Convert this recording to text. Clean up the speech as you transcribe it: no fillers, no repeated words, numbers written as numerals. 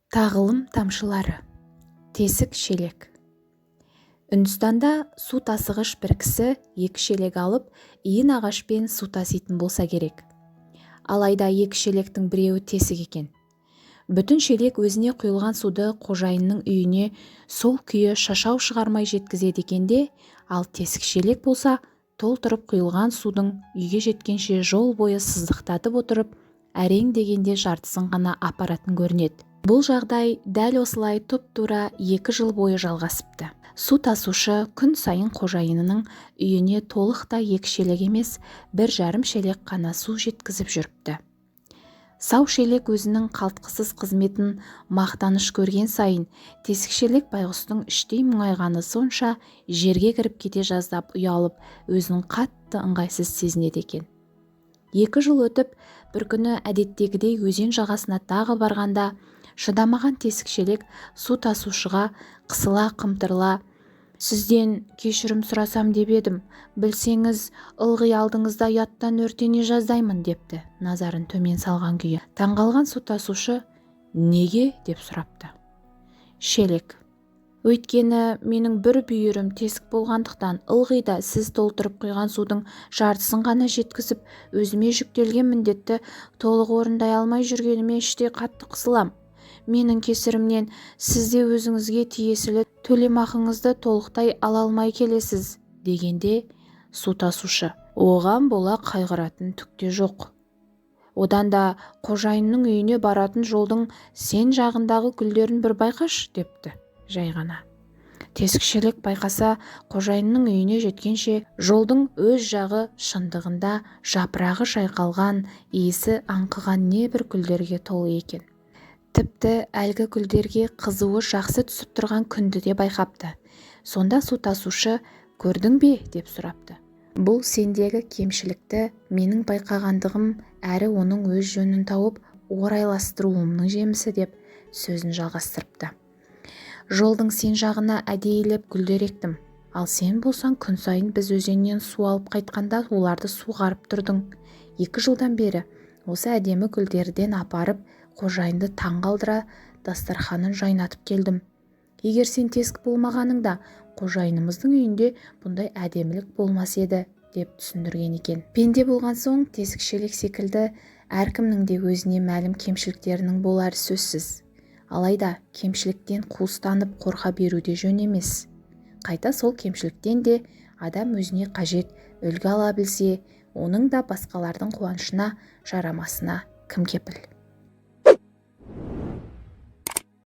Тағылым тамшылары. Тесік шелек. Үндістанда су тасығыш бір кісі 2 шелек алып, иін ағашпен су таситын болса керек. Алайда 2 шелектің біреуі тесік екен. Бүтін шелек өзіне құйылған суды қожайынның үйіне сол күйі шашау шығармай жеткізеді екенде, ал тесік шелек болса, толтырып құйылған судың үйге жеткенше жол бойы сыздықтатып отырып, әрең дегенде жартысын ғана апаратын көрінеді. Бұл жағдай дәл осылай тұп-тура 2 жыл бойы жалғасыпты. Су тасушы күн сайын қожайынының үйіне толықтай 2 шелек емес, 1,5 шелек қана су жеткізіп жүріпті. Сау шелек өзінің қалтқысыз қызметін мақтаныш көрген сайын, тесік шелек байғұстың іштей мұңайғаны сонша жерге кіріп кете жаздап ұялып, өзінің қатты ыңғайсыз сезінеді екен. 2 жыл өтіп, бір күні әдеттегідей өзен жағасына тағы барғанда, шыдамаған тесік шелек су тасушыға қысыла-қымтырыла: "Сізден кешірім сұрасам деп едім, білсеңіз, ылғи алдыңызда ұяттан өртене жаздаймын" депті, назарын төмен салған күйі. Таңғалған су тасушы: "Неге?" деп сұрапты. Шелек: "Өйткені менің бір бүйірім тесік болғандықтан, ылғи да сіз толтырып құйған судың жартысын ғана жеткізіп, өзіме жүктелген міндетті толық орындай алмай жүргеніме іштей қатты қысылам. Менің кесірімнен сіз де өзіңізге тиесілі төлемақыңызды толықтай ала алмай келесіз" дегенде, су тасушы: "Оған бола қайғыратын түк те жоқ. Одан да қожайынның үйіне баратын жолдың сен жағындағы гүлдерін бір байқаш" депті, жай ғана. Тесік шелек байқаса, қожайынның үйіне жеткенше жолдың өз жағы шындығында жапырағы жайқалған, иісі аңқыған небір гүлдерге толы екен. Тіпті әлгі гүлдерге қызуы жақсы түсіп тұрған күнді де байқапты. Сонда су тасушы: "Көрдің бе?" деп сұрапты. "Бұл сендегі кемшілікті менің байқағандығым әрі оның өз жөнін тауып орайластыруымның жемісі" деп сөзін жалғастырыпты. "Жолдың сен жағына әдейілеп гүлдер ектім, ал сен болсаң күн сайын біз өзеннен су алып қайтқанда оларды суғарып тұрдың. 2 жылдан бері осы әдемі гүлдерден апарып қожайынды таң қалдыра дастарханын жайнатып келдім. Егер сен тесік болмағаныңда, қожайынымыздың үйінде бұндай әдемілік болмас еді" деп түсіндірген екен. Пенде болған соң, тесік шелек секілді әркімнің де өзіне мәлім кемшіліктерінің болары сөзсіз. Алайда кемшіліктен қуыстанып қорқа беру де жөн емес. Қайта сол кемшіліктен де адам өзіне қажет үлгі ала білсе, оның да басқалардың қуанышына жарамасына кім кепіл?